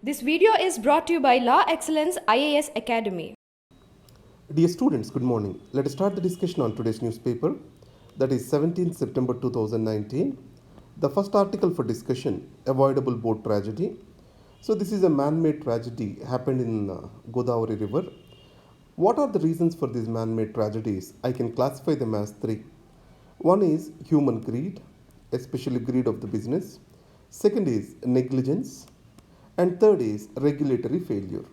This video is brought to you by Law Excellence IAS Academy. Dear students, good morning. Let us start the discussion on today's newspaper, that is 17th September 2019. The first article for discussion, avoidable boat tragedy. So this is a man-made tragedy happened in Godavari River. What are the reasons for these man-made tragedies? I can classify them as three. One is human greed, especially greed of the business. Second is negligence. And third is regulatory failure.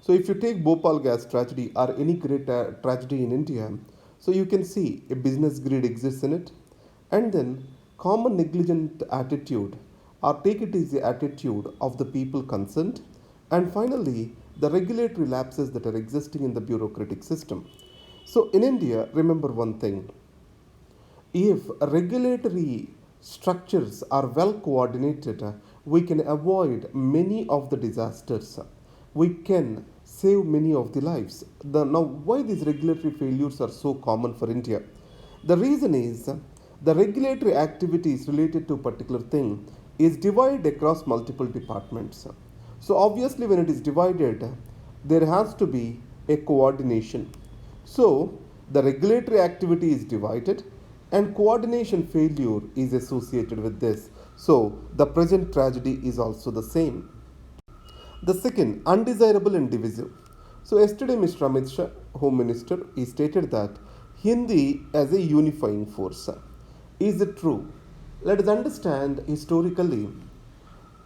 So if you take Bhopal gas tragedy or any great tragedy in India, so you can see a business greed exists in it, and then common negligent attitude or take it easy attitude of the people concerned, and finally the regulatory lapses that are existing in the bureaucratic system. So in India, remember one thing: if regulatory structures are well coordinated, we can avoid many of the disasters. We can save many of the lives. Now, why these regulatory failures are so common for India? The reason is the regulatory activities related to a particular thing is divided across multiple departments. So, obviously, when it is divided, there has to be a coordination. So, the regulatory activity is divided and coordination failure is associated with this. So, the present tragedy is also the same. The second, undesirable and divisive. So, yesterday, Mr. Amit Shah, Home Minister, he stated that Hindi as a unifying force. Is it true? Let us understand historically.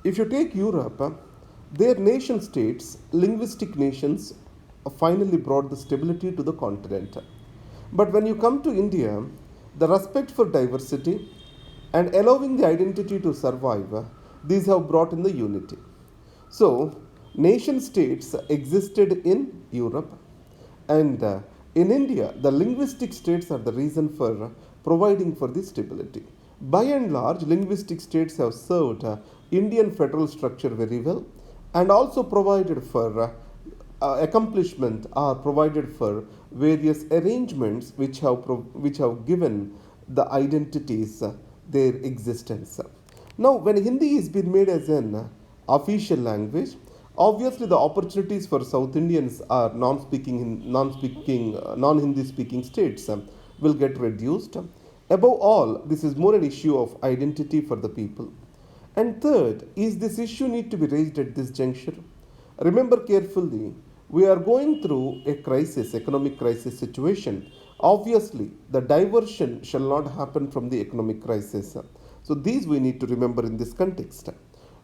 If you take Europe, their nation states, linguistic nations, finally brought the stability to the continent. But when you come to India, the respect for diversity and allowing the identity to survive, these have brought in the unity. So, nation states existed in Europe, and in India, the linguistic states are the reason for providing for this stability. By and large, linguistic states have served Indian federal structure very well and also provided for accomplishment or provided for various arrangements which have given the identities their existence. Now, when Hindi is being made as an official language, obviously the opportunities for South Indians are non-Hindi speaking states will get reduced. Above all, this is more an issue of identity for the people. And third, is this issue need to be raised at this juncture? Remember carefully, we are going through a crisis, economic crisis situation. Obviously, the diversion shall not happen from the economic crisis. So these we need to remember in this context.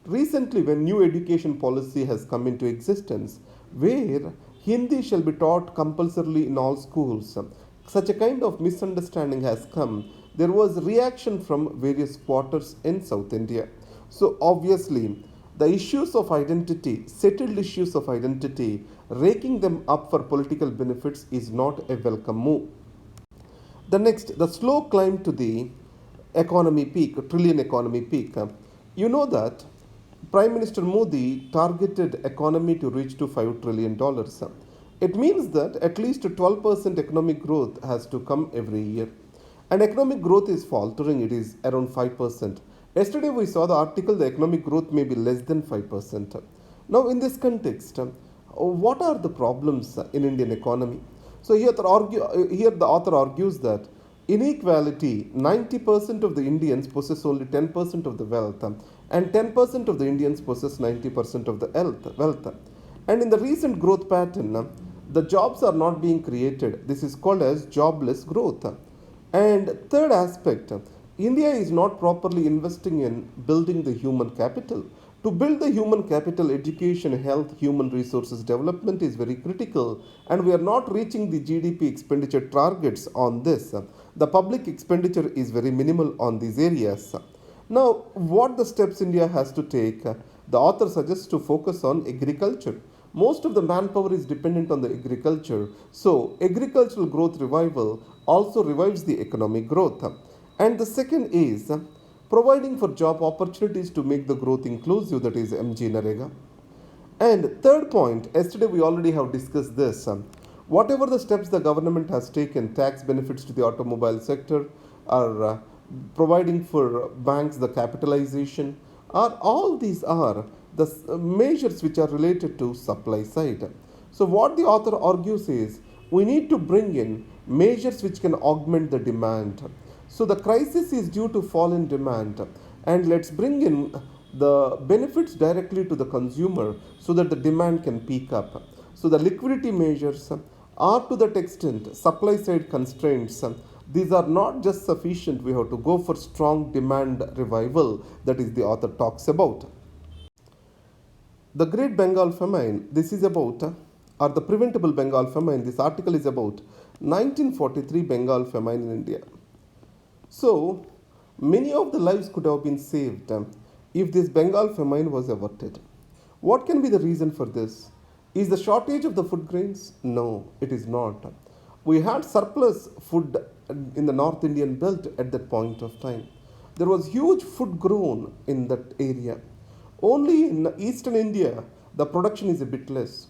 Recently, when new education policy has come into existence, where Hindi shall be taught compulsorily in all schools, such a kind of misunderstanding has come. There was reaction from various quarters in South India. So obviously, the issues of identity, settled issues of identity, raking them up for political benefits is not a welcome move. The next, the slow climb to the economy peak, trillion economy peak. You know that Prime Minister Modi targeted economy to reach to $5 trillion. It means that at least 12% economic growth has to come every year. And economic growth is faltering, it is around 5%. Yesterday we saw the article, the economic growth may be less than 5%. Now in this context, what are the problems in Indian economy? So here the author argues that inequality, 90% of the Indians possess only 10% of the wealth and 10% of the Indians possess 90% of the wealth. And in the recent growth pattern, the jobs are not being created. This is called as jobless growth. And third aspect, India is not properly investing in building the human capital. To build the human capital, education, health, human resources development is very critical, and we are not reaching the GDP expenditure targets on this. The public expenditure is very minimal on these areas. Now, what the steps India has to take? The author suggests to focus on agriculture. Most of the manpower is dependent on the agriculture, so agricultural growth revival also revives the economic growth. And the second is providing for job opportunities to make the growth inclusive, that is MG Narega. And third point, yesterday we already have discussed this. Whatever the steps the government has taken, tax benefits to the automobile sector, or providing for banks the capitalization, all these are the measures which are related to supply side. So what the author argues is we need to bring in measures which can augment the demand. So the crisis is due to fall in demand, and let's bring in the benefits directly to the consumer so that the demand can peak up. So the liquidity measures are to that extent supply side constraints. These are not just sufficient. We have to go for strong demand revival, that is the author talks about. The Great Bengal Famine, this is about, or the preventable Bengal Famine, this article is about 1943 Bengal Famine in India. So, many of the lives could have been saved if this Bengal famine was averted. What can be the reason for this? Is the shortage of the food grains? No, it is not. We had surplus food in the North Indian belt at that point of time. There was huge food grown in that area. Only in eastern India, the production is a bit less.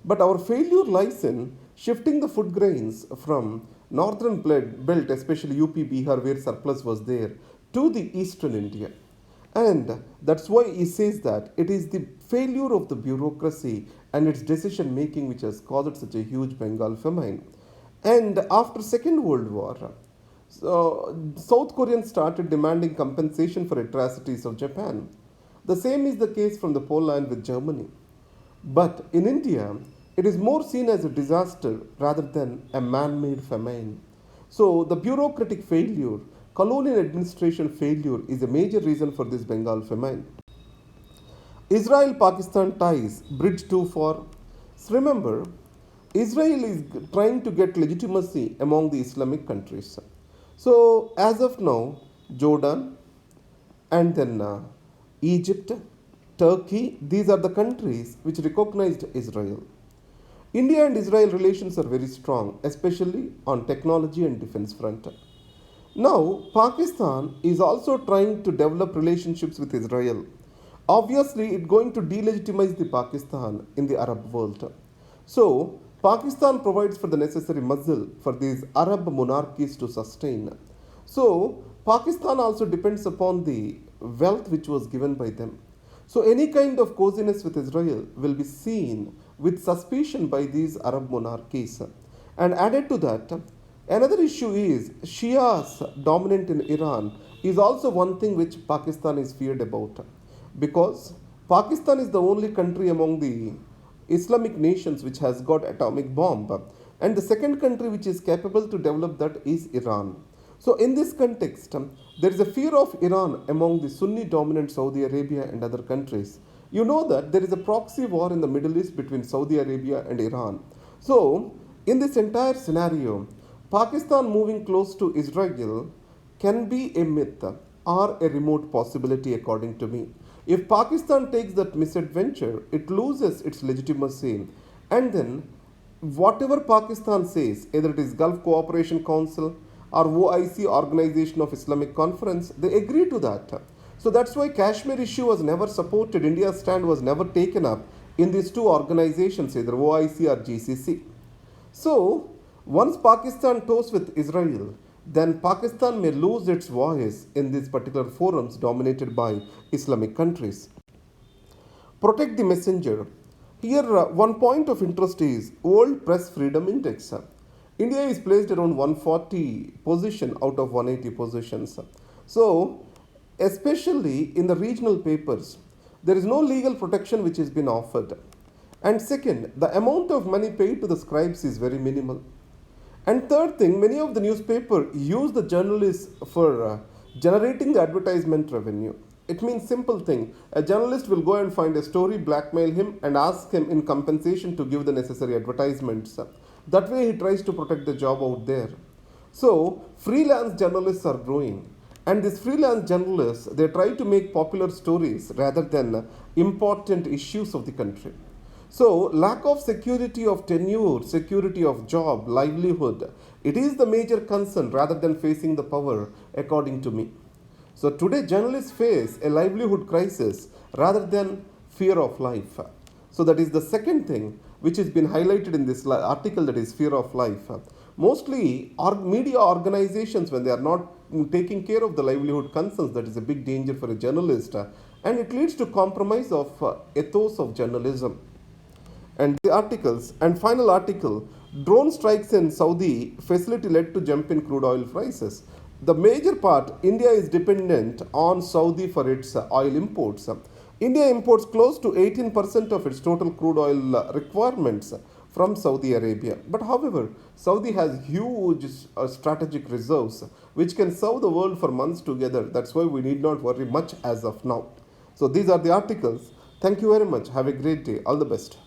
But our failure lies in shifting the food grains from northern belt, especially UP, Bihar, where surplus was there, to the eastern India. And that's why he says that it is the failure of the bureaucracy and its decision making which has caused such a huge Bengal famine. And after Second World War, South Koreans started demanding compensation for atrocities of Japan. The same is the case from the Poland with Germany. But in India, it is more seen as a disaster rather than a man made famine. So, the bureaucratic failure, colonial administration failure is a major reason for this Bengal famine. Israel Pakistan ties bridge too far. So remember, Israel is trying to get legitimacy among the Islamic countries. So, as of now, Jordan and then Egypt, Turkey, these are the countries which recognized Israel. India and Israel relations are very strong, especially on technology and defense front. Now, Pakistan is also trying to develop relationships with Israel. Obviously, it's going to delegitimize the Pakistan in the Arab world. So, Pakistan provides for the necessary muscle for these Arab monarchies to sustain. So, Pakistan also depends upon the wealth which was given by them. So, any kind of coziness with Israel will be seen with suspicion by these Arab monarchies. And added to that, another issue is Shias dominant in Iran is also one thing which Pakistan is feared about, because Pakistan is the only country among the Islamic nations which has got atomic bomb, and the second country which is capable to develop that is Iran. So in this context, there is a fear of Iran among the Sunni dominant Saudi Arabia and other countries. You know that there is a proxy war in the Middle East between Saudi Arabia and Iran. So in this entire scenario, Pakistan moving close to Israel can be a myth or a remote possibility according to me. If Pakistan takes that misadventure, it loses its legitimacy, and then whatever Pakistan says, either it is Gulf Cooperation Council or OIC, Organization of Islamic Conference, they agree to that. So that's why Kashmir issue was never supported. India's stand was never taken up in these two organizations, either OIC or GCC. So once Pakistan toes with Israel, then Pakistan may lose its voice in these particular forums dominated by Islamic countries. Protect the messenger. Here, one point of interest is World Press Freedom Index. India is placed around 140 position out of 180 positions. So, especially in the regional papers, there is no legal protection which has been offered. And second, the amount of money paid to the scribes is very minimal. And third thing, many of the newspaper use the journalists for generating the advertisement revenue. It means simple thing. A journalist will go and find a story, blackmail him and ask him in compensation to give the necessary advertisements. That way he tries to protect the job out there. So freelance journalists are growing. And these freelance journalists, they try to make popular stories rather than important issues of the country. So, lack of security of tenure, security of job, livelihood, it is the major concern rather than facing the power, according to me. So, today journalists face a livelihood crisis rather than fear of life. So, that is the second thing which has been highlighted in this article, that is fear of life. Mostly, media organizations, when they are not taking care of the livelihood concerns, that is a big danger for a journalist. and it leads to compromise of ethos of journalism. And the articles and final article, drone strikes in Saudi facility led to jump in crude oil prices. The major part, India is dependent on Saudi for its oil imports. India imports close to 18% of its total crude oil requirements from Saudi Arabia. But however, Saudi has huge strategic reserves which can serve the world for months together. That's why we need not worry much as of now. So these are the articles. Thank you very much. Have a great day. All the best.